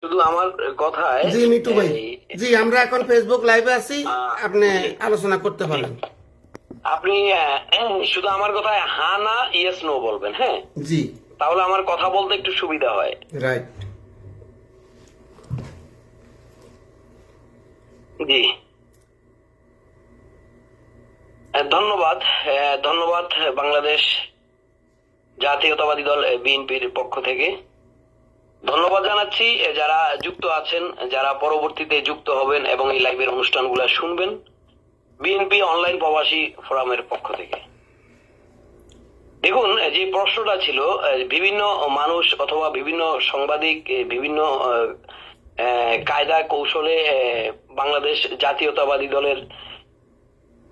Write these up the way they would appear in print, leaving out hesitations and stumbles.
শুধু আমার কথায় জি মিটু ভাই, জি আমরা এখন ফেসবুক লাইভে আছি, আপনি আলোচনা করতে পারেন। আপনি শুধু আমার কথায় হ্যাঁ না ইয়েস নো বলবেন, হ্যাঁ? জি, তাহলে আমার কথা বলতে একটু সুবিধা হয়। রাইট। জি, ধন্যবাদ। ধন্যবাদ বাংলাদেশ জাতীয়তাবাদী দল বিএনপির পক্ষ থেকে ধন্যবাদ জানাচ্ছি যারা যুক্ত আছেন, যারা পরবর্তীতে যুক্ত হবেন এবং এই লাইভের অনুষ্ঠানগুলো শুনবেন বিএনপি অনলাইন প্রবাসী ফোরামের পক্ষ থেকে। দেখুন, যে প্রশ্নটা ছিল, বিভিন্ন মানুষ অথবা বিভিন্ন সাংবাদিক বিভিন্ন কায়দা কৌশলে বাংলাদেশ জাতীয়তাবাদী দলের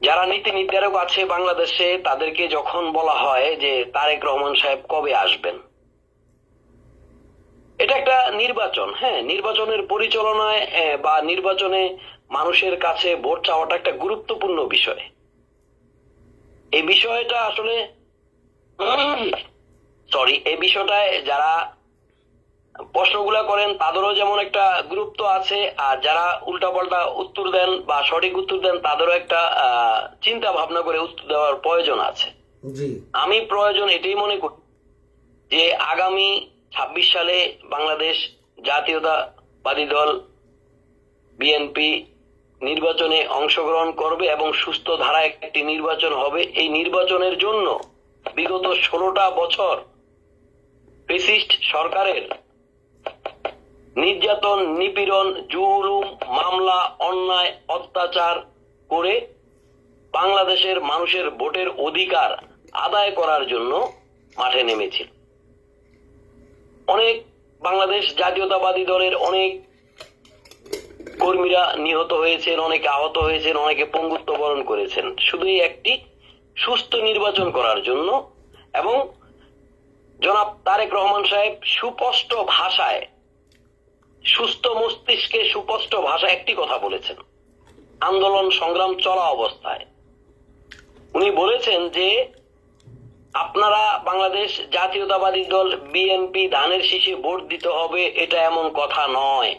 যারা নীতি নির্ধারক আছে বাংলাদেশে তাদেরকে যখন বলা হয় যে তারেক রহমান সাহেব কবে আসবেন, এটা একটা নির্বাচন, হ্যাঁ, নির্বাচনের পরিচালনায় বা নির্বাচনে মানুষের কাছে ভোট চাওয়াটা একটা গুরুত্বপূর্ণ বিষয়। এই বিষয়টা আসলে এই বিষয়টায় যারা প্রশ্নগুলা করেন তাদেরও যেমন একটা গুরুত্ব আছে, আর যারা উল্টাপাল্টা উত্তর দেন বা সঠিক উত্তর দেন তাদেরও একটা চিন্তা ভাবনা করে উত্তর দেওয়ার প্রয়োজন আছে। আমি প্রয়োজন এটাই মনে করি যে আগামী 26 সালে বাংলাদেশ জাতীয়তাবাদী দল বিএনপি নির্বাচনে অংশগ্রহণ করবে এবং সুস্থ ধারায় একটি নির্বাচন হবে। এই নির্বাচনের জন্য বিগত 16টা বছর ফ্যাসিস্ট সরকারের নির্যাতন, নিপীড়ন, জুলুম, মামলা, অন্যায়, অত্যাচার করে বাংলাদেশের মানুষের ভোটের অধিকার আদায় করার জন্য মাঠে নেমেছিল। অনেক বাংলাদেশ জাতীয়তাবাদী দলের অনেক কর্মীরা নিহত হয়েছেন, অনেকে আহত হয়েছেন, অনেকে পঙ্গুত্ব বরণ করেছেন শুধুই একটি সুস্থ নির্বাচন করার জন্য। এবং জনাব তারেক রহমান সাহেব সুস্পষ্ট ভাষায়, সুস্থ মস্তিষ্কে সুস্পষ্ট ভাষায় একটি কথা বলেছেন আন্দোলন সংগ্রাম চলা অবস্থায়। উনি বলেছেন যে আপনারা বাংলাদেশ জাতীয়তাবাদী দল বিএনপি ধানের শীষে ভোট দিতে হবে, এটা এমন কথা নয়।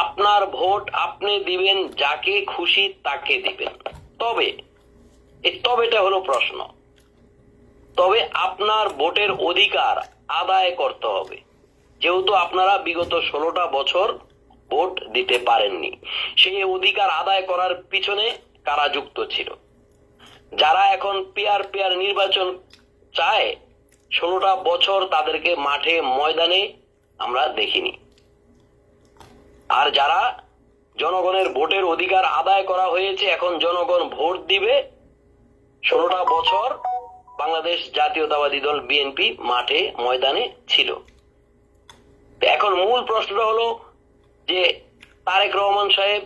আপনার ভোট আপনি দিবেন, যাকে খুশি তাকে দিবেন। তবে এই তবেটা হলো প্রশ্ন, তবে আপনার ভোটের অধিকার আদায় করতে হবে। যেহেতু আপনারা বিগত 16টা বছর ভোট দিতে পারেননি, সেই অধিকার আদায় করার পিছনে কারা যুক্ত ছিল? যারা এখন পেয়ার নির্বাচন চায় 16টা বছর তাদেরকে মাঠে ময়দানে আমরা দেখিনি। আর যারা জনগণের ভোটের অধিকার আদায় করা হয়েছে, এখন জনগণ ভোট দিবে, 16টা বছর বাংলাদেশ জাতীয়তাবাদী দল বিএনপি মাঠে ময়দানে ছিল। এখন মূল প্রশ্নটা হলো যে তারেক রহমান সাহেব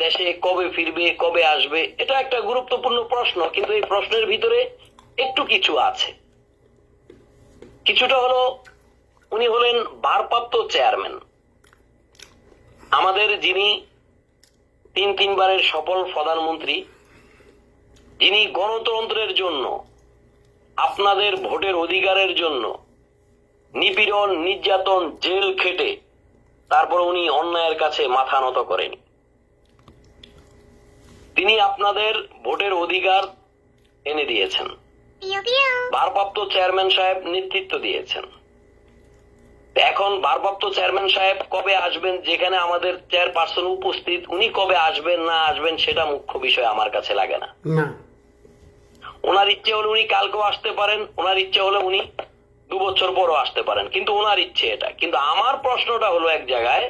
দেশে কবে ফিরবে, কবে আসবে, এটা একটা গুরুত্বপূর্ণ প্রশ্ন। কিন্তু এই প্রশ্নের ভিতরে একটু কিছু আছে। কিছুটা হলো উনি হলেন ভারপ্রাপ্ত চেয়ারম্যান, আমাদের যিনি তিনবারের সফল প্রধানমন্ত্রী, যিনি গণতন্ত্রের জন্য, আপনাদের ভোটের অধিকারের জন্য নিপীড়ন, নির্যাতন, জেল খেটে তারপর উনি অন্যায়ের কাছে মাথা নত করেনি। তিনি আপনাদের ভোটের অধিকার এনে দিয়েছেন, ভারপ্রাপ্ত চেয়ারম্যান সাহেব নেতৃত্ব দিয়েছেন। এখন ভারপ্রাপ্ত চেয়ারম্যান সাহেব কবে আসবেন, যেখানে আমাদের চেয়ারপারসন উপস্থিত, উনি কবে আসবেন না আসবেন সেটা মুখ্য বিষয় আমার কাছে লাগে না। ওনার ইচ্ছে হলে উনি কালকেও আসতে পারেন, ওনার ইচ্ছে হলে উনি 2 বছর পরও আসতে পারেন, কিন্তু ওনার ইচ্ছে এটা। কিন্তু আমার প্রশ্নটা হলো এক জায়গায়,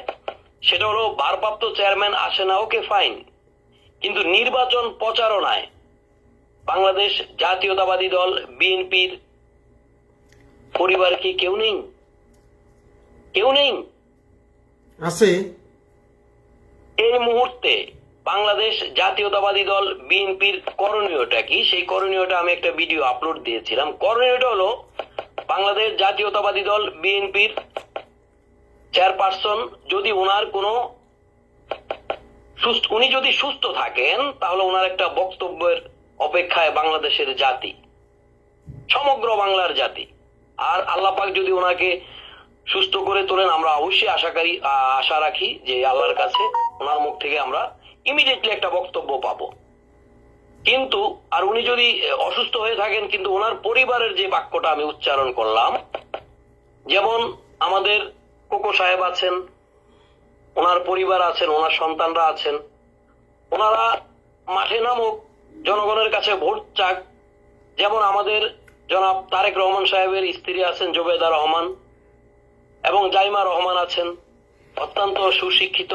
সেটা হলো ভারপ্রাপ্ত চেয়ারম্যান আসে না, ওকে ফাইন, কিন্তু নির্বাচন প্রচারণায় বাংলাদেশ জাতীয়তাবাদী দল বিএনপির পরিবার কি কেউ নেই? কেউ নেই আছে। এই মুহূর্তে বাংলাদেশ জাতীয়তাবাদী দল বিএনপির করণীয়টা কি, সেই করণীয়টা আমি একটা ভিডিও আপলোড দিয়েছিলাম। করণীয়টা হলো বাংলাদেশ জাতীয়তাবাদী দল বিএনপির চেয়ারপারসন যদি ওনার কোনো উনি যদি সুস্থ থাকেন তাহলে ওনার একটা বক্তব্যের অপেক্ষায় বাংলাদেশের জাতি, সমগ্র বাংলার জাতি। আর আল্লাহ পাক যদি ওনাকে সুস্থ করে তোলেন। আমরা অবশ্যই আশা রাখি যে আল্লাহর কাছে ওনার মুখ থেকে আমরা ইমিডিয়েটলি একটা বক্তব্য পাবো। কিন্তু আর উনি যদি অসুস্থ হয়ে থাকেন, কিন্তু ওনার পরিবারের যে বাক্যটা আমি উচ্চারণ করলাম, যেমন আমাদের কোকো সাহেব আছেন, ওনার পরিবার আছেন, ওনার সন্তানরা আছেন, ওনারা মাঠে নামুক, জনগণের কাছে ভোট চাক। যেমন আমাদের জনাব তারেক রহমান সাহেবের স্ত্রী আছেন জোবেদা রহমান, এবং জাইমা রহমান আছেন, অত্যন্ত সুশিক্ষিত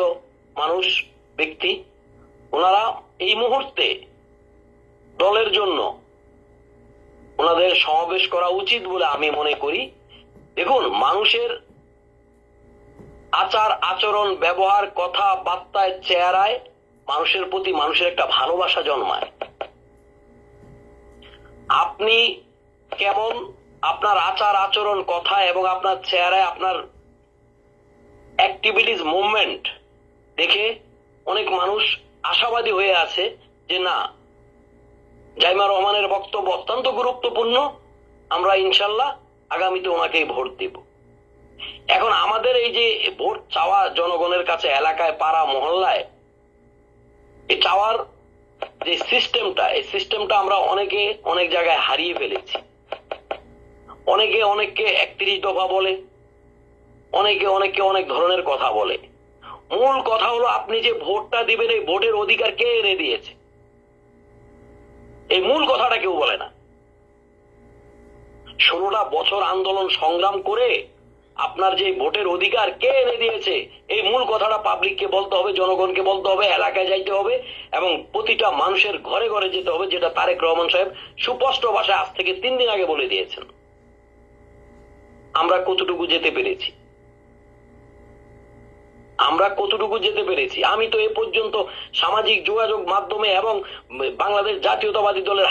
মানুষ, ব্যক্তি। ওনারা এই মুহূর্তে দলের জন্য ওনাদের সমাবেশ করা উচিত বলে আমি মনে করি। দেখুন, মানুষের আচার আচরণ, ব্যবহার, কথা বার্তায়, চেহারায় মানুষের প্রতি মানুষের একটা ভালোবাসা জন্মায়। আপনি কেমন, আপনার আচার আচরণ, কথা এবং আপনার চেহারায় আপনার অ্যাক্টিভিটিস, মুভমেন্ট দেখে অনেক মানুষ আশাবাদী হয়ে আছে যে না, জাইমা রহমানের বক্তব্য অত্যন্ত গুরুত্বপূর্ণ, আমরা ইনশাল্লাহ আগামীতে ওনাকেই ভোট দেব। এখন আমাদের এই যে ভোট চাওয়া জনগণের কাছে, এলাকায়, পাড়া মহল্লায়, এই চাওয়ার যে সিস্টেমটা, এই সিস্টেমটা আমরা অনেকে অনেক জায়গায় হারিয়ে ফেলেছি। অনেকে অনেককে 31 দফা বলে, অনেকে অনেককে অনেক ধরনের কথা বলে। মূল কথা হলো আপনি যে ভোটটা দিবেন, এই ভোটের অধিকার কে এনে দিয়েছে, এই মূল কথাটা কেউ বলে না। 16টা বছর আন্দোলন সংগ্রাম করে আপনার যে ভোটের অধিকার কে এনে দিয়েছে, এই মূল কথাটা পাবলিককে বলতে হবে, জনগণকে বলতে হবে, এলাকায় যাইতে হবে এবং প্রতিটা মানুষের ঘরে ঘরে যেতে হবে, যেটা তারেক রহমান সাহেব সুস্পষ্ট ভাষায় আজ থেকে 3 দিন আগে বলে দিয়েছেন। আমরা কতটুকু যেতে পেরেছি, আমরা কতটুকু যেতে পেরেছি? আমি তো এ পর্যন্ত সামাজিক যোগাযোগ মাধ্যমে এবং বাংলাদেশ জাতীয়তাবাদী দলের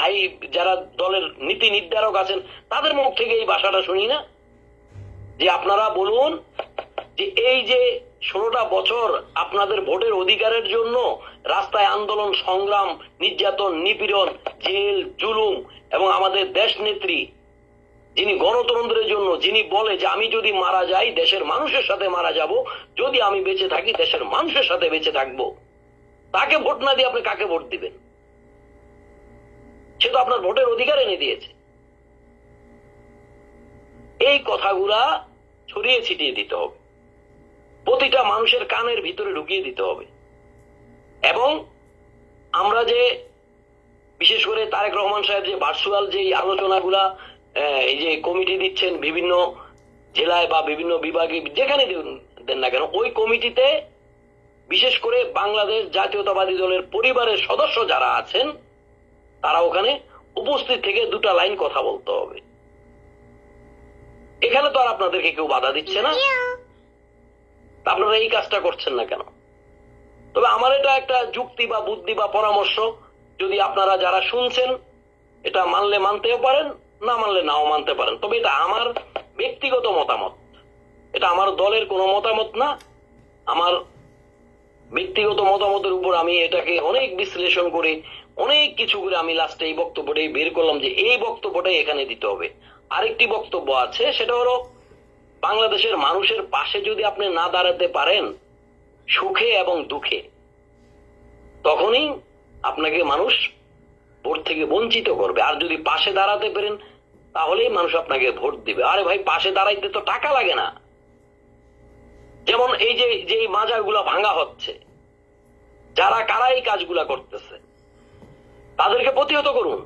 যারা দলের নীতি নির্ধারক আছেন তাদের মুখ থেকে এই ভাষাটা শুনি না যে আপনারা বলুন যে এই যে 16টা বছর আপনাদের ভোটের অধিকারের জন্য রাস্তায় আন্দোলন সংগ্রাম, নির্যাতন, নিপীড়ন, জেল, জুলুম, এবং আমাদের দেশ নেত্রী যিনি গণতন্ত্রের জন্য, যিনি বলে যে আমি যদি মারা যাই দেশের মানুষের সাথে মারা যাব, যদি আমি বেঁচে থাকি দেশের মানুষের সাথে বেঁচে থাকবো, তাকে ভোট না দিয়ে আপনি কাকে ভোট দিবেন? সে তো আপনার ভোটের অধিকার এনে দিয়েছে। এই কথাগুলা ছড়িয়ে ছিটিয়ে দিতে হবে, প্রতিটা মানুষের কানের ভিতরে ঢুকিয়ে দিতে হবে। এবং আমরা যে বিশেষ করে তারেক রহমান সাহেব যে ভার্চুয়াল যে আলোচনাগুলা, এই যে কমিটি দিচ্ছেন বিভিন্ন জেলায় বা বিভিন্ন বিভাগে, যেখানে দেন না কেন, ওই কমিটিতে বিশেষ করে বাংলাদেশ জাতীয়তাবাদী দলের পরিবারের সদস্য যারা আছেন তারা ওখানে উপস্থিত থেকে 2টা লাইন কথা বলতে হবে। এখানে তো আর আপনাদেরকে কেউ বাধা দিচ্ছে না, আপনারা এই কাজটা করছেন না কেন? তবে আমার এটা একটা যুক্তি বা বুদ্ধি বা পরামর্শ, যদি আপনারা যারা শুনছেন এটা মানলে মানতেও পারেন, না মানলে নাও মানতে পারেন। তবে এটা আমার ব্যক্তিগত মতামত, এটা আমার দলের কোনো মতামত না। আমার ব্যক্তিগত মতামতের উপর আমি এটাকে অনেক বিশ্লেষণ করে অনেক কিছু করে আমি লাস্টে এই বক্তব্যটাই বের করলাম যে এই বক্তব্যটাই এখানে দিতে হবে। আরেকটি বক্তব্য আছে, সেটা হলো বাংলাদেশের মানুষের পাশে যদি আপনি না দাঁড়াতে পারেন সুখে এবং দুঃখে, তখনই আপনাকে মানুষ ভোট থেকে বঞ্চিত করবে। আর যদি পাশে দাঁড়াতে পারেন তাহলেই মানুষ আপনাকে ভোট দিবে। আরে ভাই, পাশে দাঁড়াইতে তো টাকা লাগে না। যেমন এই যে মাজারগুলা ভাঙা হচ্ছে, যারা কারা এই কাজগুলা করতেছে তাদেরকে প্রতিহত করুন,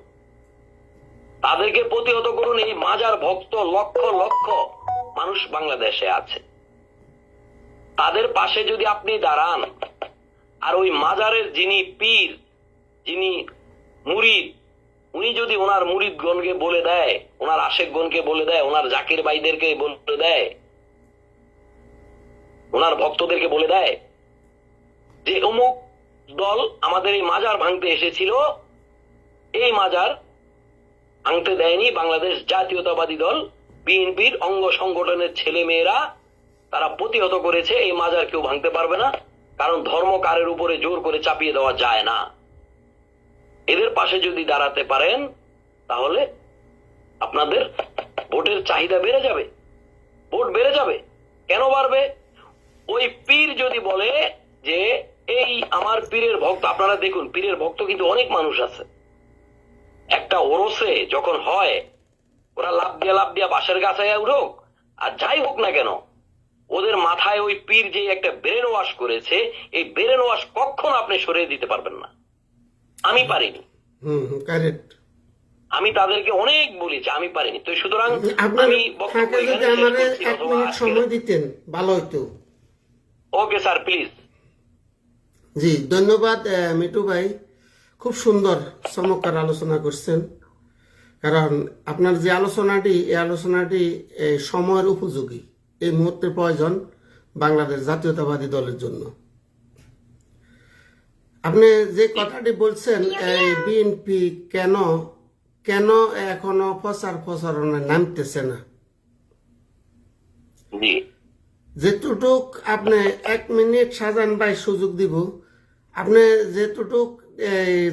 তাদেরকে প্রতিহত করুন। এই মাজার ভক্ত লক্ষ লক্ষ মানুষ বাংলাদেশে আছে, তাদের পাশে যদি আপনি দাঁড়ান, আর ওই মাজারের যিনি পীর, যিনি মুরিদ, উনি যদি ওনার মুরিদগণকে বলে দেয়, ওনার আশেকগণকে বলে দেয়, ওনার জাকির ভাইদেরকে বলে দেয়, ওনার ভক্তদেরকে বলে দেয় যে অমুক দল আমাদের এই মাজার ভাঙতে এসেছিল, এই মাজার ভাঙতে দেয়নি বাংলাদেশ জাতীয়তাবাদী দল, বিএনপির অঙ্গ সংগঠনের ছেলে মেয়েরা, তারা প্রতিহত করেছে, এই মাজার কেউ ভাঙতে পারবে না, কারণ ধর্ম কারের উপরে জোর করে চাপিয়ে দেওয়া যায় না। এদের পাশে যদি দাঁড়াতে পারেন তাহলে আপনাদের ভোটের চাহিদা বেড়ে যাবে, ভোট বেড়ে যাবে। কেন বাড়বে? ওই পীর যদি বলে যে এই আমার পীরের ভক্ত, আপনারা দেখুন পীরের ভক্ত কিন্তু অনেক মানুষ আছে। একটা ওরসে যখন হয়, ওরা লাভ দিয়া বাঁশের গাছায় উঠুক আর যাই হোক না কেন, ওদের মাথায় ওই পীর যে একটা ব্রেন ওয়াশ করেছে, এই ব্রেন ওয়াশ কখনো আপনি সরিয়ে দিতে পারবেন না। আমি পারিনি, কারেক্ট। আমি তাদেরকে অনেক বলেছি, আমি পারিনি। তো সুতরাং আপনার আমি বক্তব্য ফাঁকে যদি এখানে শেষ আমারে করছি, 1 অথবা মিনিট আজকে- সময় দিতেন ভালো হতো। Okay sir, please. জি ধন্যবাদ মিটু ভাই, খুব সুন্দর চমৎকার আলোচনা করছেন। কারণ আপনার যে আলোচনাটি, এই আলোচনাটি সময়ের উপযোগী, এই মুহূর্তে প্রয়োজন বাংলাদেশ জাতীয়তাবাদী দলের জন্য। আপনি যে কথাটি বলছেন, এই বিএনপি কেন কেন এখনো প্রচারণায় নামতেছে না, জি যেটুক আপনি 1 মিনিট সাজান ভাই সুযোগ দিব, আপনি যেটুক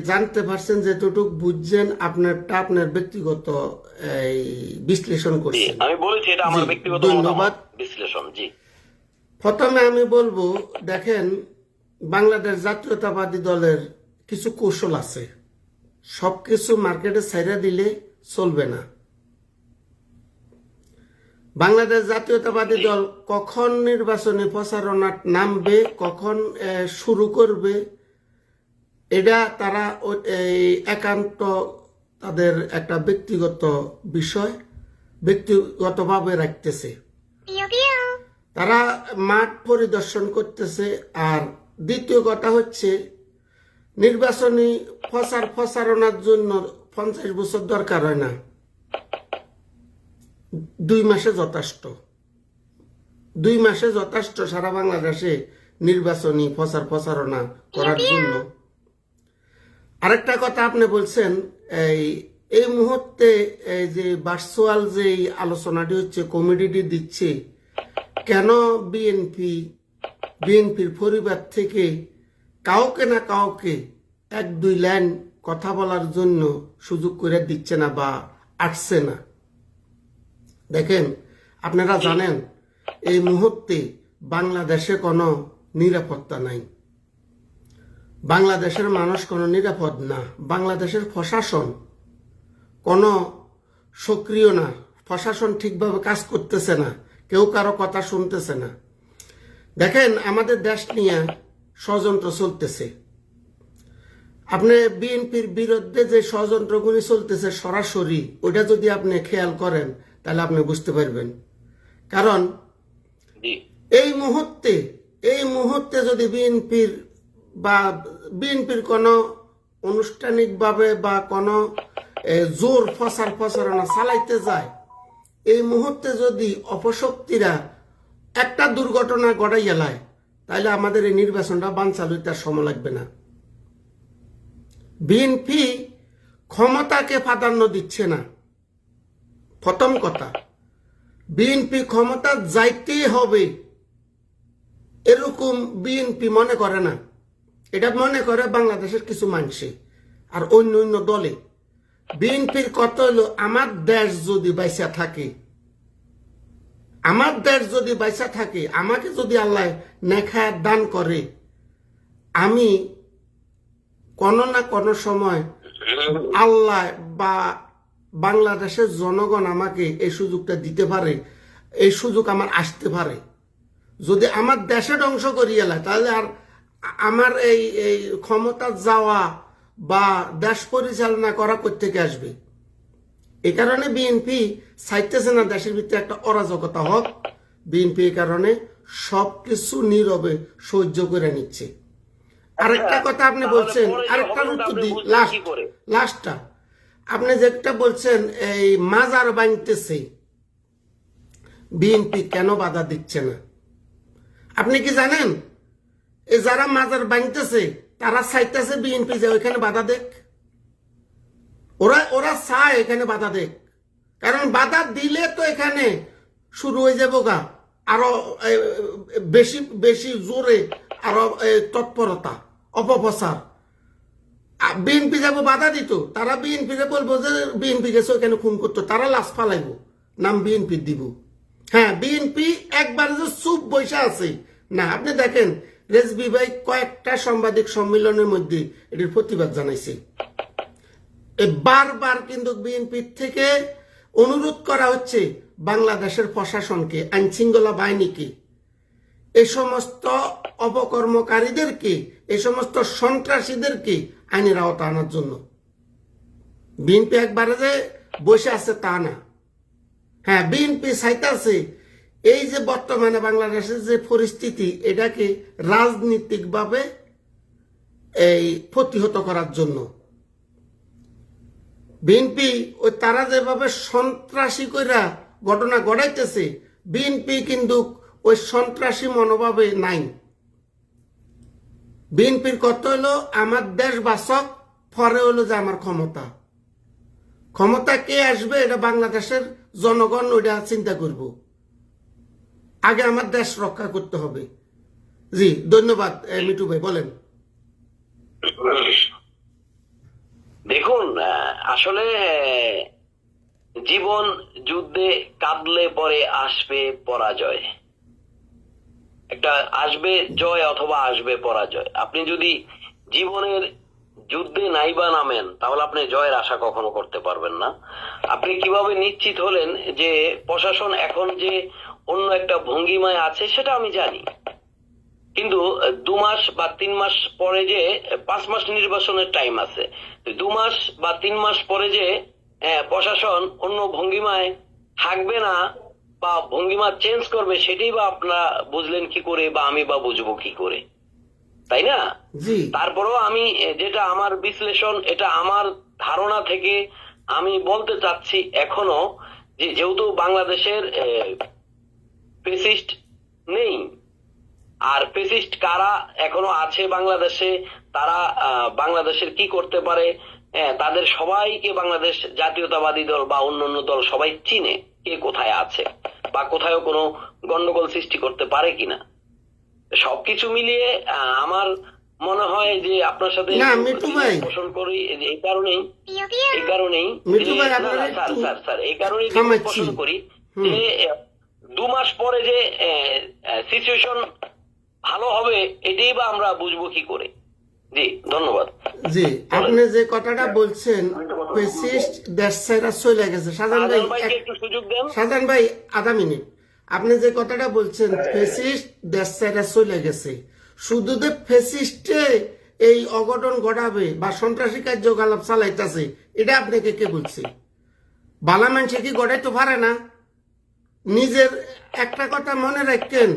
জানতে পারছেন, যেটুক বুঝছেন, আপনার ব্যক্তিগত বিশ্লেষণ জি, করছেন। আমি বলেছি এটা আমার জি, ব্যক্তিগত ধন্যবাদ। মতামত, বিশ্লেষণ। জি প্রথমে আমি বলবো, দেখেন বাংলাদেশ জাতীয়তাবাদী দলের কিছু কৌশল আছে, সবকিছু মার্কেটে ছাইড়া দিলে চলবে না। বাংলাদেশ জাতীয়তাবাদী দল কখন নির্বাচনী প্রচারণা নামবে, কখন শুরু করবে, এটা তারা একান্ত তাদের একটা ব্যক্তিগত বিষয়, ব্যক্তিগতভাবে রাখতেছে। তারা মাঠ পরিদর্শন করতেছে। আর দ্বিতীয় কথা হচ্ছে, নির্বাচনী প্রচারণার জন্য 50 বছর দরকার হয় না, 2 মাসে যথেষ্ট। 2 মাসে যথেষ্ট সারা বাংলাদেশে নির্বাচনী প্রচারণা করার জন্য। আরেকটা কথা আপনি বলছেন, এই মুহূর্তে এই যে ভার্চুয়াল যে আলোচনাটি হচ্ছে, কমিটিটি দিচ্ছে, কেন বিএনপির পরিবার থেকে কাউকে না কাউকে 1-2 লাইন কথা বলার জন্য সুযোগ করে দিচ্ছে না বা আসছে না? দেখেন, আপনারা জানেন এই মুহূর্তে বাংলাদেশে কোনো নিরাপত্তা নাই, বাংলাদেশের মানুষ কোনো নিরাপদ না, বাংলাদেশের প্রশাসন কোনো সক্রিয় না, প্রশাসন ঠিকভাবে কাজ করতেছে না, কেউ কারো কথা শুনতেছে না। দেখেন আমাদের দেশ নিয়ে ষড়যন্ত্র চলতেছে। আপনি বিএনপির বিরুদ্ধে যে ষড়যন্ত্রগুলি চলতেছে সরাসরি, ওটা যদি আপনি খেয়াল করেন তাহলে আপনি বুঝতে পারবেন। কারণ এই মুহূর্তে যদি বিএনপির কোনো আনুষ্ঠানিকভাবে বা কোনো জোর প্রচারণা চালাইতে যায়, এই মুহূর্তে যদি অপশক্তিরা একটা দুর্ঘটনা ঘটাই গেলায়, তাহলে আমাদের এই নির্বাচনটা বানচাল হইতে আর সময় লাগবে না। বিএনপি ক্ষমতাকে প্রাধান্য দিচ্ছে না, প্রথম কথা। বিএনপি ক্ষমতা যাইতেই হবে এরকম বিএনপি মনে করে না, এটা মনে করে বাংলাদেশের কিছু মানুষে আর অন্য দলে। বিএনপির কথা হলো, আমার দেশ যদি বাইসা থাকে, আমাকে যদি আল্লাহ নেখায়াত দান করে, আমি কোনো না কোনো সময় আল্লাহ বা বাংলাদেশের জনগণ আমাকে এই সুযোগটা দিতে পারে, এই সুযোগ আমার আসতে পারে। যদি আমার দেশে ধ্বংস করিয়ে এলায়, তাহলে আর আমার এই ক্ষমতা যাওয়া বা দেশ পরিচালনা করা কোত্থেকে আসবে? এই কারণে বিএনপি চাইতেছে না দেশের ভিতরে একটা অরাজকতা হোক। বিএনপি এই কারণে সবকিছু নীরবে সহ্য করে নিচ্ছে। আরেকটা কথা আপনি বলছেন, আরেকটা উত্তর দিই, লাস্টটা আপনি যেটা বলছেন, এই মাজার বাঁধতেছে, বিএনপি কেন বাধা দিচ্ছে না? আপনি কি জানেন, এই যারা মাজার বাঁধতেছে তারা চাইতেছে বিএনপি যে ওইখানে বাধা দেখ, ওরা চায় এখানে বাধা দেখ। কারণ বাধা দিলে তো এখানে শুরু হয়ে যাবো গা আরো বেশি জোরে, আরো তৎপরতা, অপপ্রচার। বিএনপি যাবো বাধা দিত, তারা বিএনপি বলবো যে বিএনপি গেছে ওইখানে খুন করতো, তারা লাশ ফালাইব, নাম বিএনপি দিব। হ্যাঁ, বিএনপি একবারে যে চুপ বৈশা আছে না। আপনি দেখেন রেজবি ভাই কয়েকটা সাংবাদিক সম্মেলনের মধ্যে এটির প্রতিবাদ জানাইছে। বারবার কিন্তু বিএনপির থেকে অনুরোধ করা হচ্ছে বাংলাদেশের প্রশাসনকে, আইন শৃঙ্খলা বাহিনীকে, এই সমস্ত অপকর্মকারীদেরকে, এই সমস্ত সন্ত্রাসীদেরকে আইনের আওতা আনার জন্য। বিএনপি একবারে যে বসে আছে তা না। হ্যাঁ, বিএনপি চাইতেছে এই যে বর্তমানে বাংলাদেশের যে পরিস্থিতি, এটাকে রাজনীতিকভাবে এই প্রতিহত করার জন্য। বিএনপি ওই তারা যেভাবে সন্ত্রাসী কইরা ঘটনা ঘটাইতেছে, বিএনপি কিন্তু ওই সন্ত্রাসী মনোভাবে নাই। বিএনপির কথা হলো আমার দেশ বাঁচক, পরে হলো যে আমার ক্ষমতা। ক্ষমতা কে আসবে এটা বাংলাদেশের জনগণ ওইটা চিন্তা করব, আগে আমার দেশ রক্ষা করতে হবে। জি ধন্যবাদ। মিটু ভাই বলেন। দেখুন, আসলে জীবন যুদ্ধে কাঁদলে পরে আসবে পরাজয়, একটা আসবে জয় অথবা আসবে পরাজয়। আপনি যদি জীবনের যুদ্ধে নাইবা নামেন তাহলে আপনি জয়ের আশা কখনো করতে পারবেন না। আপনি কিভাবে নিশ্চিত হলেন যে প্রশাসন এখন যে অন্য একটা ভঙ্গিমায় আছে সেটা আমি জানি, কিন্তু 2 মাস বা 3 মাস পরে যে 5 মাস নির্বাচনের টাইম আছে, 2 মাস বা 3 মাস পরে যে প্রশাসন অন্য ভঙ্গিমায় থাকবে না বা ভঙ্গিমা চেঞ্জ করবে, সেটাই বা আপনারা বুঝলেন কি করে বা আমি বা বুঝবো কি করে, তাই না? তারপরেও আমি যেটা আমার বিশ্লেষণ, এটা আমার ধারণা থেকে আমি বলতে চাচ্ছি এখনো, যে যেহেতু বাংলাদেশের ফেসিস্ট নেই, আর ফেসিস্ট কারা এখনো আছে বাংলাদেশে, তারা বাংলাদেশের কি করতে পারে, তাদের সবাইকে বাংলাদেশ জাতীয়তাবাদী দল বা অন্যান্য দল সবাই চিনে, কে কোথায় আছে বা কোথায় কোনো গন্ডগোল সৃষ্টি করতে পারে কিনা। সবকিছু মিলিয়ে আমার মনে হয় যে আপনার সাথে পোষণ করি এই কারণেই পোষণ করি যে 2 মাস পরে যে সিচুয়েশন ভালো হবে এটাই বা আমরা বুঝবো কি করে। জি ধন্যবাদ। জি, আপনি যে কথাটা বলছেন ফেসিস্ট দেশ ছেড়ে চলে গেছে, শাহজাহান ভাই একটু সুযোগ দেন। শাহজাহান ভাই আধা মিনিট। আপনি যে কথাটা বলছেন ফেসিস্ট দেশ ছেড়ে চলে গেছে, শুধু যে ফেসিস্টে এই অঘটন ঘটাবে বা সন্ত্রাসী কার্যকলাপ চালাইতেছে, এটা আপনাকে কে বলছে? বালা মানুষে কি ঘটাইতে পারে না? নিজের একটা কথা মনে রাখেন,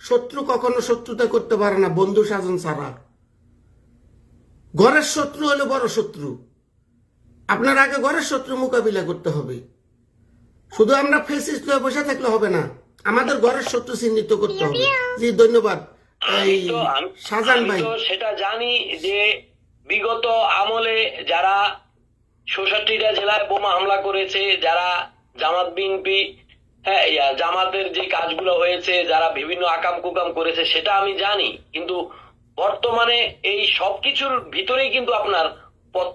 শত্রু কখনো শত্রুতা করতে পারে না বন্ধু স্বজন ছাড়া। ঘরের শত্রু হলো বড় শত্রু। আপনার আগে ঘরের শত্রু মোকাবিলা করতে হবে। শুধু আমরা ফেসিস্ট হয়ে বসে থাকলে হবে না, আমাদের ঘরের শত্রু চিহ্নিত করতে হবে। জি ধন্যবাদ। শাহজাহান ভাই, সেটা জানি যে বিগত আমলে যারা ৬৬টা জেলায় বোমা হামলা করেছে, যারা জামাত বিএনপি জামাতের যে কাজগুলো হয়েছে, যারা বিভিন্ন আকাম কুকাম করেছে, সেটা আমি জানি, কিন্তু বর্তমানে এই সবকিছুর ভিতরেই কিন্তু আপনার পথ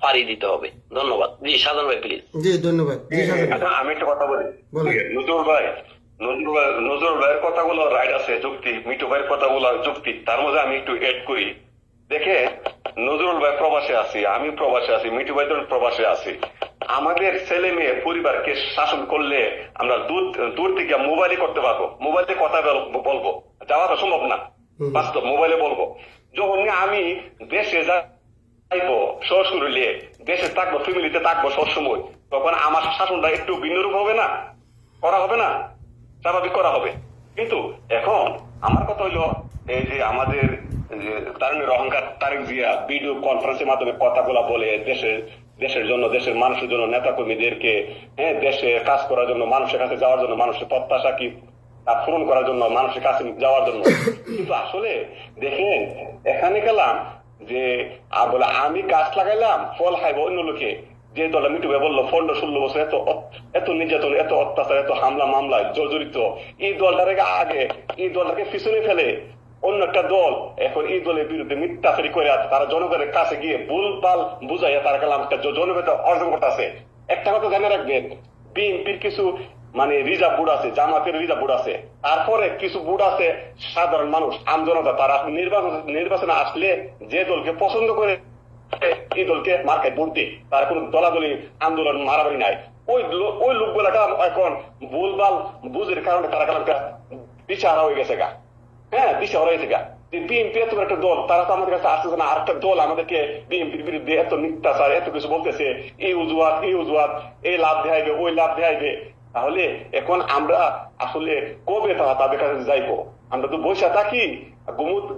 পাড়ি দিতে হবে। ধন্যবাদ। জি শাহজাহান ভাই প্লিজ। জি ধন্যবাদ। আমি একটা কথা বলি, নজরুল ভাইয়ের কথাগুলো রাইট আছে, যুক্তি, মিটু ভাইয়ের কথাগুলো যুক্তি, তার মধ্যে আমি একটু এড করি। দেখে নজরুল ভাই প্রবাসে আছি, আমি প্রবাসে আছি, মিটু ভাই প্রবাসে আছি। আমাদের ছেলে মেয়ে পরিবারকে শাসন করলে আমরা দূর থেকে মোবাইলে করতে পারবো, মোবাইলে কথা বলবো, যাওয়া তো সম্ভব না, বাস্তব মোবাইলে বলবো। যখন আমি দেশে যাইবো শ্বশুরলে, দেশে থাকবো, ফ্যামিলিতে থাকবো সবসময়, তখন আমার শাসনটা একটু ভিন্ন রূপ হবে না, করা হবে না, স্বাভাবিক করা হবে। কিন্তু এখন আমার কথা হইলো, এই যে আমাদের তারুণের অহংকার তারেক জিয়া ভিডিও কনফারেন্সের মাধ্যমে কথাগুলা বলে, দেশের জন্য, দেশের মানুষের জন্য, নেতা কর্মীদেরকে দেশে কাজ করার জন্য, মানুষের কাছে যাওয়ার জন্য, মানুষের প্রত্যাশা কি পূরণ করার জন্য, মানুষের কাছে যাওয়ার জন্য। কিন্তু আসলে দেখেন এখানে গেলাম যে বলে আমি গাছ লাগাইলাম, ফল খাইবো অন্য লোকে। যে দলটা মিটু ভাই বললো 15-16 বছর এত নির্যাতন, এত অত্যাচার, এত হামলা মামলায় জড়িত, এই দলটাকে আগে, এই দলটাকে পিছনে ফেলে অন্য একটা দল এখন এই দলের বিরুদ্ধে মিথ্যাচারী করে আছে। তারা জনগণের কাছে গিয়ে ভুলভাল বুঝাইয়া তারা গেলাম জনগণ অর্জন করতে আছে। একটা কথা জানে রাখবেন, বিএনপির কিছু মানে রিজার্ভ বোর্ড আছে, জামাতের রিজার্ভ বোর্ড আছে, তারপরে কিছু বোর্ড আছে সাধারণ মানুষ, আমজনতা, তারা নির্বাচনে আসলে যে দলকে পছন্দ করে এই দলকে মার্কেট ভোট দিই, তার কোন দলাদলি আন্দোলন মারামারি নাই। ওই লোকগুলাটা এখন ভুলভাল বুঝের কারণে তারা কারণ দিশাহারা হয়ে গেছে গা, হ্যাঁ দিশাহারা হয়েছে গা। বিএনপি এত একটা দল, তারা তো আমাদের কাছে আসতেছে না, আর একটা দল আমাদেরকে বিএনপির বিরুদ্ধে এত মিথ্যাচার এত কিছু বলতেছে, এই উজুয়াত, এই লাভ দেখাইবে, ওই লাভ দেখাইবে। তাহলে এখন আমরা আসলে কবে তাদের কাছে যাইবো? আমরা তো বসে থাকি,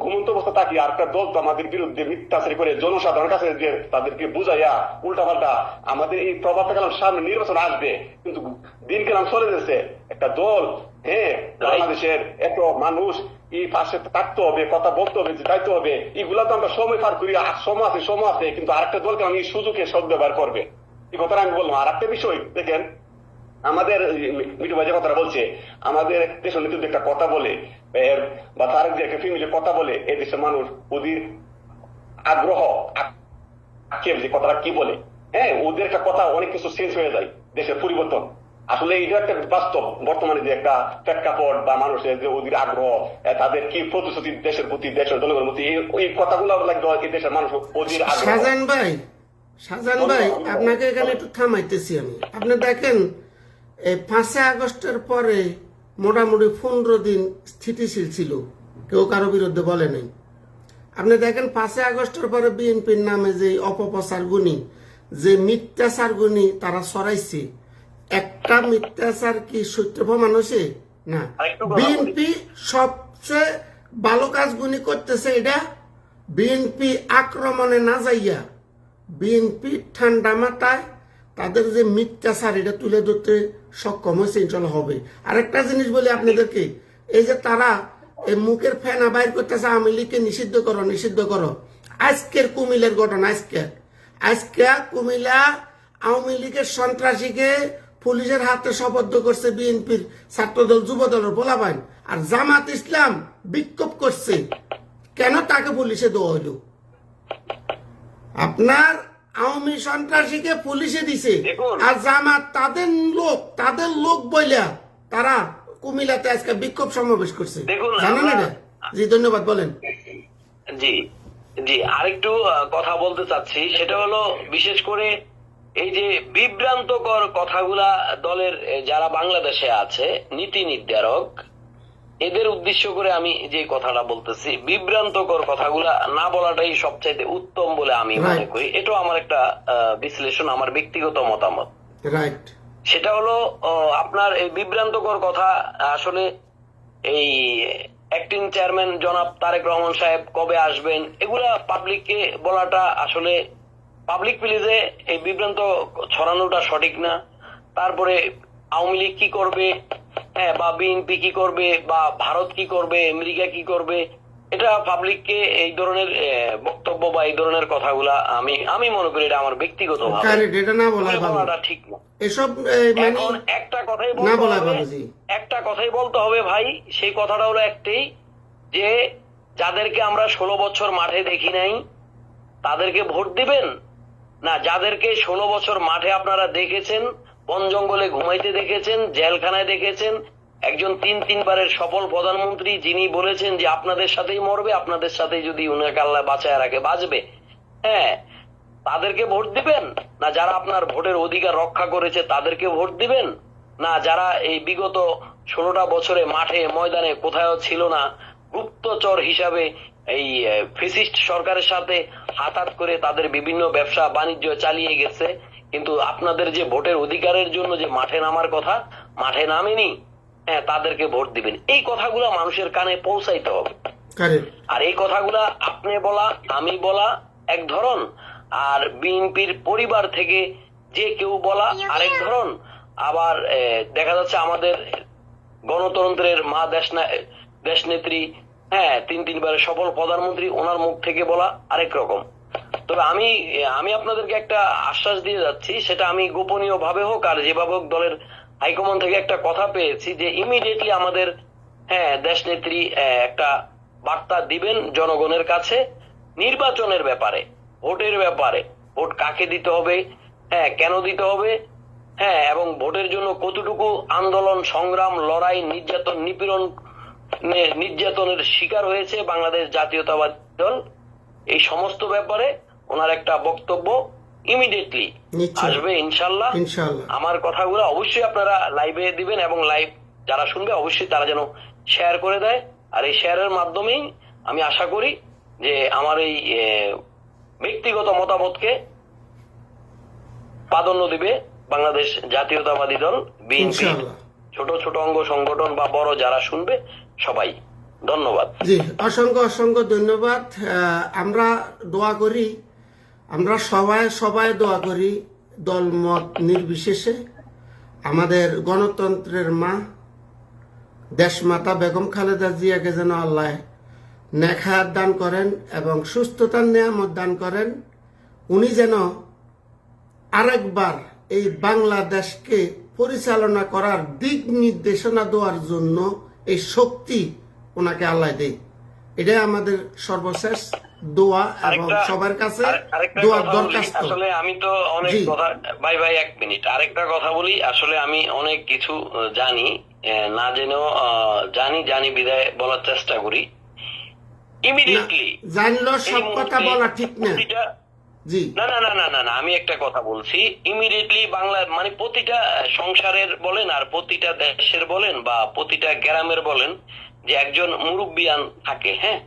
ঘুমন্ত অবস্থা থাকি, আর একটা দল তো আমাদের বিরুদ্ধে মিথ্যাচার করে জনসাধারণের কাছে যে তাদেরকে বুঝাইয়া উল্টাপাল্টা আমাদের এই প্রভাবটা কালাম সামনে নির্বাচন আসবে, কিন্তু দিন কালাম চলে যাচ্ছে। একটা দল, হ্যাঁ, বাংলাদেশের এত মানুষ এই পাশে থাকতে হবে, কথা বলতে হবে, যাইতে হবে, এগুলা তো আমরা সময় পার করি, সময় আছে, কিন্তু আরেকটা দলকে আমি সুযোগে সদ্ব্যবহার করবে, এই কথাটা আমি বললাম। আর একটা বিষয় দেখেন, আমাদের মিঠু ভাই যে কথাটা বলছে, আমাদের দেশের নেতৃত্ব একটা কথা বলে বা তার যে একটা ফ্যামিলির কথা বলে, এই দেশের মানুষ ওদের আগ্রহ যে কথাটা কি বলে, হ্যাঁ, ওদের একটা কথা অনেক কিছু চেঞ্জ হয়ে যায়, দেশের পরিবর্তন। আসলে এটা একটা বাস্তব, বর্তমানে যে একটা প্রেক্ষাপট বা মানুষের যে ওদের আগ্রহ, তাদের কি প্রতিশ্রুতি দেশের প্রতি, দেশের জনগণের প্রতি, এই কথাগুলো লাগবে দেশের মানুষ ওদের আগ্রহ। শাহজাহান ভাই, আপনাকে এখানে একটু থামাইতেছি আমি। আপনি দেখেন, এই 5 আগস্টের পরে মোটামুটি 15 দিন স্থিতিশীল ছিল, কেউ কারো বিরুদ্ধে বলে নাই। আপনি দেখেন 5 আগস্টের পরে বিএনপির নামে যে অপপ্রচার গুণী, যে মিথ্যাচার গুণী তারা সরাইছে, একটা মিথ্যাচার কি সত্য প্রমাণ হয়েছে? না। বিএনপি সবচেয়ে ভালো কাজ গুণী করতেছে, এটা বিএনপি আক্রমণে না যাইয়া বিএনপি ঠান্ডা মাথায় তাদের যে মিথ্যাচার এটা তুলে ধরতে সক্ষম হয়েছে, ইনশাল্লাহ হবে। আরেকটা জিনিস বলি আপনাদেরকে, এই যে তারা এই মুখের ফেনা বাইর করতেছে আওয়ামী লীগকে নিষিদ্ধ করো। আজকের কুমিল্লার ঘটনা, আজকে কুমিল্লা আওয়ামী লীগের সন্ত্রাসীকে পুলিশের হাতে শপথ করছে বিএনপির ছাত্রদল, যুবদলের পোলাপাইন, আর জামাত ইসলাম বিক্ষোভ করছে। কেন তাকে পুলিশে দেওয়া হইল? আপনার আওয়ামী সন্ত্রাসীকে পুলিশে দিছে, আর জামাত তাদের লোক বইলা তারা কুমিল্লাতে আজকে বিক্ষোভ সমাবেশ করছে, জানেন এটা? জি, ধন্যবাদ, বলেন। জি জি, আরেকটু কথা বলতে চাচ্ছি, সেটা হলো বিশেষ করে এই যে বিভ্রান্তকর কথাগুলা দলের যারা বাংলাদেশে আছে নীতি নির্ধারক, এদের উদ্দেশ্য করে আমি যে কথাটা বলতেছি, বিভ্রান্তকর কথাগুলা না বলাটাই সবচাইতে উত্তম বলে আমি মনে করি। এটাও আমার একটা বিশ্লেষণ, আমার ব্যক্তিগত মতামত। রাইট। সেটা হলো আপনার এই বিভ্রান্তকর কথা আসলে এই অ্যাক্টিং চেয়ারম্যান জনাব তারেক রহমান সাহেব কবে আসবেন, এগুলা পাবলিককে বলাটা আসলে পাবলিক প্লিজে এই বিভ্রান্ত ছড়ানোটা সঠিক না। তারপরে আওয়ামী লীগ কি করবে, হ্যাঁ, বা বিএনপি কি করবে, বা ভারত কি করবে, আমেরিকা কি করবে, এটা পাবলিককে এই ধরনের বক্তব্য বা এই ধরনের কথাগুলা আমি মনে করি এটা আমার ব্যক্তিগত বলাটা ঠিক না। এসব এখন একটা কথাই বলতে হবে ভাই, সেই কথাটা হলো একটাই, যে যাদেরকে আমরা 16 বছর মাঠে দেখি নাই তাদেরকে ভোট দিবেন, না যাদেরকে 16 বছর মাঠে আপনারা দেখেছেন, বন জঙ্গলে ঘুমাইতে দেখেছেন, জেলখানায় দেখেছেন, একজন 3 বারের সফল প্রধানমন্ত্রী যিনি বলেছেন যে আপনাদের সাথেই মরবে, আপনাদের সাথে যদি উনাকে আল্লাহ বাঁচায় রাখে বাঁচবে, হ্যাঁ, তাদেরকে ভোট দিবেন, না যারা আপনার ভোটের অধিকার রক্ষা করেছে তাদেরকে ভোট দিবেন, না যারা এই বিগত 16টা বছরে মাঠে ময়দানে কোথাও ছিল না, গুপ্তচর হিসাবে এই ফ্যাসিস্ট সরকারের সাথে হাত করে তাদের বিভিন্ন ব্যবসা বাণিজ্য চালিয়ে গেছে, কিন্তু আপনাদের যে ভোটের অধিকারের জন্য যে মাঠে নামার কথা, মাঠে নামেনি, হ্যাঁ, তাদেরকে ভোট দিবেন। এই কথাগুলা মানুষের কানে পৌঁছাইতে হবে। আর এই কথাগুলা আপনি বলা, আমি বলা এক ধরন, আর বিএনপির পরিবার থেকে যে কেউ বলা আরেক ধরন। আবার দেখা যাচ্ছে আমাদের গণতন্ত্রের মা দেশ নেত্রী, হ্যাঁ, 3 বারের সফল প্রধানমন্ত্রী, ওনার মুখ থেকে বলা আরেক রকম। তবে আমি আপনাদেরকে একটা আশ্বাস দিয়ে যাচ্ছি, সেটা আমি গোপনীয় ভাবে হোক আর যেভাবে হোক দলের হাইকমান্ড থেকে একটা কথা পেয়েছি যে ইমিডিয়েটলি আমাদের, হ্যাঁ, দেশ নেত্রী একটা বার্তা দিবেন জনগণের কাছে নির্বাচনের ব্যাপারে, ভোটের ব্যাপারে, ভোট কাকে দিতে হবে, হ্যাঁ, কেন দিতে হবে, হ্যাঁ, এবং ভোটের জন্য কতটুকু আন্দোলন, সংগ্রাম, লড়াই, নির্যাতন, নিপীড়ন, নির্যাতনের শিকার হয়েছে বাংলাদেশ জাতীয়তাবাদী দল, এই সমস্ত ব্যাপারে ওনার একটা বক্তব্য ইমিডিয়েটলি নিশ্চয়ই। আসবে ইনশাল্লাহ। ইনশাআল্লাহ। আমার কথাগুলো অবশ্যই আপনারা লাইভে দিবেন এবং লাইভ যারা শুনবে অবশ্যই তারা যেন শেয়ার করে দেয়। আর এই শেয়ারের মাধ্যমেই আমি আশা করি যে আমার এই ব্যক্তিগত মতামতকে প্রাধান্য দিবে বাংলাদেশ জাতীয়তাবাদী দল, বিএনপি, ইনশাআল্লাহ। ছোট ছোট অঙ্গ সংগঠন বা বড় যারা শুনবে সবাই। ধন্যবাদ। জি, অসংখ্য অসংখ্য ধন্যবাদ। আমরা দোয়া করি, আমরা সবাই দোয়া করি, দল মত নির্বিশেষে আমাদের গণতন্ত্রের মা দেশমাতা বেগম খালেদা জিয়াকে যেন আল্লাহ নেক হায়াত দান করেন এবং সুস্থতার নিয়ামত দান করেন। উনি যেন আরেকবার এই বাংলাদেশকে পরিচালনা করার দিক নির্দেশনা দেওয়ার জন্য এই শক্তি ওনাকে আল্লাহ দেয়। এটাই আমাদের সর্বশেষ দোয়া এবং সবার কাছে আরেকটা দোয়ার কথা বলি, দরখাস্ত। আসলে আমি তো অনেক জি। কথা, ভাই এক মিনিট, আরেকটা কথা বলি। আসলে আমি অনেক কিছু জানি, না জেনেও জানি বিদায় বলার চেষ্টা করি। ইমিডিয়েটলি জানলো সব কথা বলা ঠিক না। জি, না, আমি একটা কথা বলছি। ইমিডিয়েটলি বাংলা মানে প্রতিটা সংসারের বলেন আর প্রতিটা দেশের বলেন বা প্রতিটা গ্রামের বলেন যে একজন মুরব্বিয়ান থাকে। হ্যাঁ,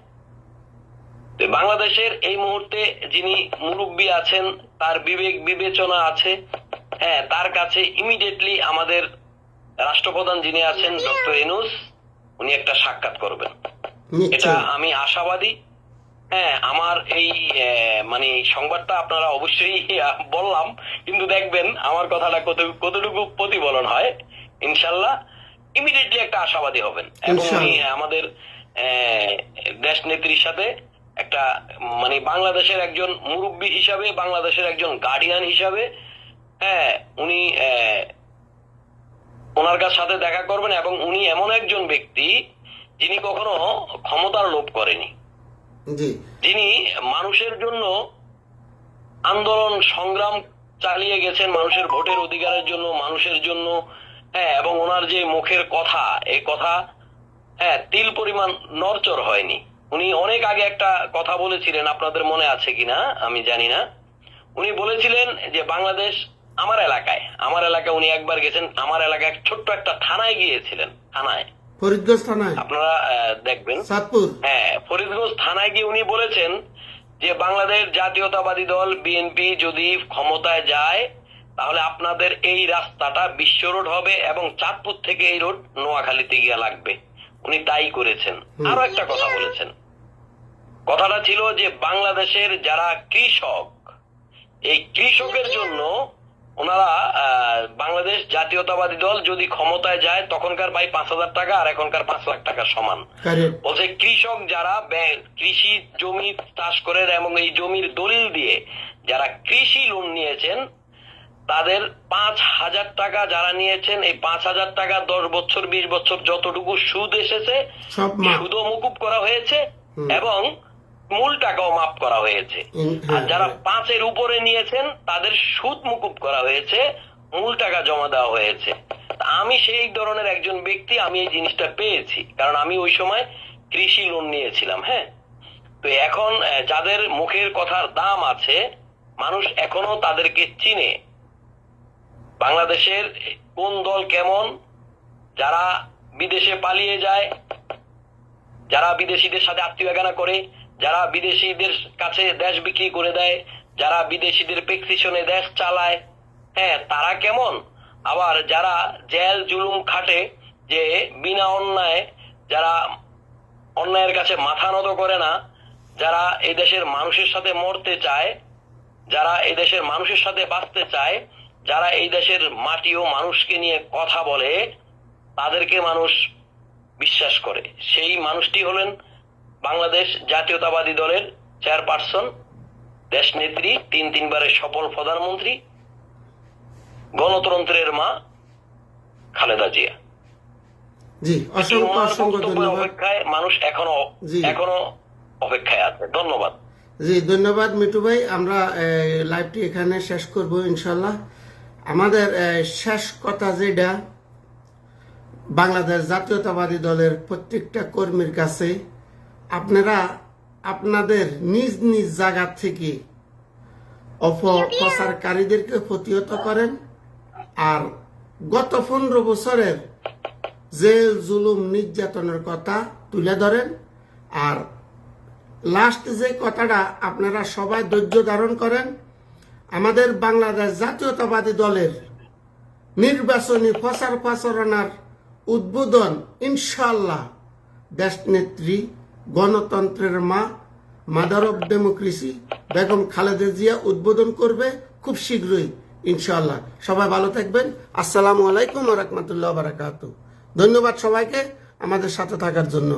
তো বাংলাদেশের এই মুহূর্তে যিনি মুরব্বী আছেন, তার বিবেক বিবেচনা আছে। হ্যাঁ, তার কাছে ইমিডিয়েটলি আমাদের রাষ্ট্রপ্রধান যিনি আছেন ডক্টর ইউনূস, উনি একটা সাক্ষাৎ করবেন, এটা নিশ্চয়। আমি আশাবাদী। হ্যাঁ, আমার এই মানে সংবাদটা আপনারা অবশ্যই বললাম, কিন্তু দেখবেন আমার কথাটা কতটুকু প্রতিফলন হয়। ইনশাল্লাহ ইমিডিয়েটলি একটা আশাবাদী হবেন এবং উনি আমাদের দেশ নেত্রীর সাথে একটা মানে বাংলাদেশের একজন মুরব্বী হিসাবে, বাংলাদেশের একজন গার্ডিয়ান হিসাবে, হ্যাঁ, উনি ওনার সাথে দেখা করবেন এবং উনি এমন একজন ব্যক্তি যিনি কখনো ক্ষমতার লোভ করেনি, জি, যিনি মানুষের জন্য আন্দোলন সংগ্রাম চালিয়ে গেছেন, মানুষের ভোটের অধিকারের জন্য, মানুষের জন্য। হ্যাঁ, এবং ওনার যে মুখের কথা, এই কথা হ্যাঁ তিল পরিমাণ নড়চড় হয়নি। উনি অনেক আগে একটা কথা বলেছিলেন, আপনাদের মনে আছে কিনা আমি জানি না। উনি বলেছিলেন যে বাংলাদেশ আমার এলাকায় উনি একবার গেছেন, আমার এলাকায় ছোট্ট একটা থানায় গিয়েছিলেন, থানায়, ফরিদগঞ্জ থানায়, আপনারা দেখবেন, সাতপুর। হ্যাঁ, ফরিদগঞ্জ থানায় গিয়ে উনি বলেছেন যে বাংলাদেশ জাতীয়তাবাদী দল বিএনপি যদি ক্ষমতায় যায় তাহলে আপনাদের এই রাস্তাটা বিশ্ব রোড হবে এবং চাঁদপুর থেকে এই রোড নোয়াখালীতে গিয়ে লাগবে। উনি তাই করেছেন। আরো একটা কথা বলেছেন, কথাটা ছিল যে বাংলাদেশের যারা কৃষক, এই কৃষকের জন্য ওনারা বাংলাদেশ জাতীয়তাবাদী দল যদি ক্ষমতায় যায় তখনকার ভাই 5,000 টাকা আর এখনকার 5 লাখ টাকা সমান। বলছে কৃষক যারা কৃষি জমি চাষ করেন এবং এই জমির দলিল দিয়ে যারা কৃষি লোন নিয়েছেন তাদের 5,000 টাকা যারা নিয়েছেন, এই 5,000 টাকা 10 বছর 20 বছর যতটুকু সুদ এসেছে সুদও মুকুব করা হয়েছে এবং মূল টাকাও মাফ করা হয়েছে। আর যারা 5-এর উপরে নিয়েছেন তাদের সুদ মুকুব করা হয়েছে, মূল টাকা জমা দেওয়া হয়েছে। আমি সেই ধরনের একজন ব্যক্তি, আমি এই জিনিসটা পেয়েছি, কারণ আমি ওই সময় কৃষি লোন নিয়েছিলাম। হ্যাঁ, তো এখন যাদের মুখের কথার দাম আছে, মানুষ এখনো তাদেরকে চিনে। বাংলাদেশের কোন দল কেমন, যারা বিদেশে পালিয়ে যায়, যারা বিদেশিদের সাথে আত্মীয়গানা করে, যারা বিদেশিদের কাছে দেশ বিক্রি করে দেয়, যারা বিদেশিদের প্রেসক্রিপশনে দেশ চালায়, হ্যাঁ, তারা কেমন, আবার যারা জেল জুলুম খাটে, যে বিনা অন্যায়, যারা অন্যায়ের কাছে মাথা নত করে না, যারা এই দেশের মানুষের সাথে মরতে চায়, যারা এই দেশের মানুষের সাথে বাঁচতে চায়, যারা এই দেশের মাটি ও মানুষকে নিয়ে কথা বলে, তাদেরকে মানুষ বিশ্বাস করে। সেই মানুষটি হলেন বাংলাদেশ জাতীয়তাবাদী দলের চেয়ারপারসন, দেশ নেত্রী, 3 বারের সফল প্রধানমন্ত্রী, গণতন্ত্রের মা খালেদা জিয়া। জি, অসংখ্য অসংখ্য ধন্যবাদ। অপেক্ষায় মানুষ এখনো অপেক্ষায় আছে। ধন্যবাদ। জি, ধন্যবাদ মিঠু ভাই। আমরা লাইভটি এখানে শেষ করব ইনশাল্লাহ। আমাদের শেষ কথা যেটা, বাংলাদেশ জাতীয়তাবাদী দলের প্রত্যেকটা কর্মীর কাছে আপনারা আপনাদের নিজ নিজ জায়গা থেকে অপপ্রচারকারীদেরকে প্রতিহত করেন। আর গত 15 বছরের জেল জুলুম নির্যাতনের কথা তুলে ধরেন। আর লাস্ট যে কথাটা আপনারা সবাই ধৈর্য ধারণ করেন, আমাদের বাংলাদেশ জাতীয়তাবাদী দলের নির্বাচনী প্রচার প্রচারণার উদ্বোধন ইনশাআল্লাহ দেশনেত্রী, গণতন্ত্রের মা, mother of democracy Begum Khaleda Zia উদ্বোধন করবে খুব শীঘ্রই ইনশাআল্লাহ। সবাই ভালো থাকবেন। আসসালামু আলাইকুম ওয়া রাহমাতুল্লাহি ওয়া বারাকাতুহু। ধন্যবাদ সবাইকে আমাদের সাথে থাকার জন্য।